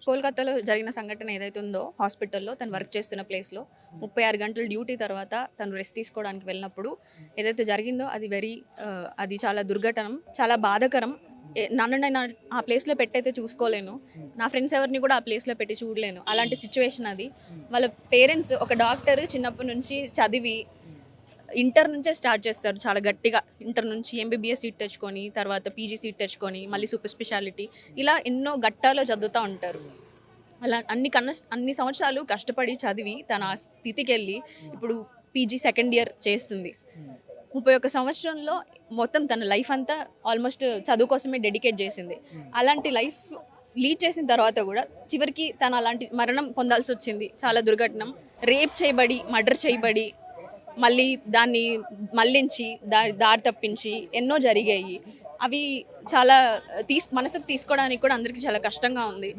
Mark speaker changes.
Speaker 1: కోల్కతాలో జరిగిన సంఘటన ఏదైతే ఉందో హాస్పిటల్లో తను వర్క్ చేస్తున్న ప్లేస్లో 36 గంటల డ్యూటీ తర్వాత తను రెస్ట్ తీసుకోవడానికి వెళ్ళినప్పుడు ఏదైతే జరిగిందో అది అది చాలా దుర్ఘటనం, చాలా బాధాకరం. నన్ను నేను ఆ ప్లేస్లో పెట్టయితే చూసుకోలేను, నా ఫ్రెండ్స్ ఎవరిని కూడా ఆ ప్లేస్లో పెట్టి చూడలేను. అలాంటి సిచ్యువేషన్ అది. వాళ్ళ పేరెంట్స్ ఒక డాక్టర్ చిన్నప్పటి నుంచి చదివి ఇంటర్ నుంచే స్టార్ట్ చేస్తారు చాలా గట్టిగా. ఇంటర్ నుంచి ఎంబీబీఎస్ సీట్ తెచ్చుకొని, తర్వాత పీజీ సీట్ తెచ్చుకొని, మళ్ళీ సూపర్ స్పెషాలిటీ, ఇలా ఎన్నో ఘట్టాల్లో చదువుతూ ఉంటారు. అలా అన్ని సంవత్సరాలు కష్టపడి చదివి తన ఆ స్థితికి వెళ్ళి ఇప్పుడు పీజీ సెకండ్ ఇయర్ చేస్తుంది. 31 సంవత్సరంలో మొత్తం తన లైఫ్ అంతా ఆల్మోస్ట్ చదువు కోసమే డెడికేట్ చేసింది. అలాంటి లైఫ్ లీడ్ చేసిన తర్వాత కూడా చివరికి తను అలాంటి మరణం పొందాల్సి వచ్చింది. చాలా దుర్ఘటనం. రేప్ చేయబడి, మర్డర్ చేయబడి, మళ్ళీ దాన్ని మళ్ళించి దారి తప్పించి ఎన్నో జరిగాయి. అవి చాలా మనసుకు తీసుకోవడానికి కూడా అందరికీ చాలా కష్టంగా ఉంది.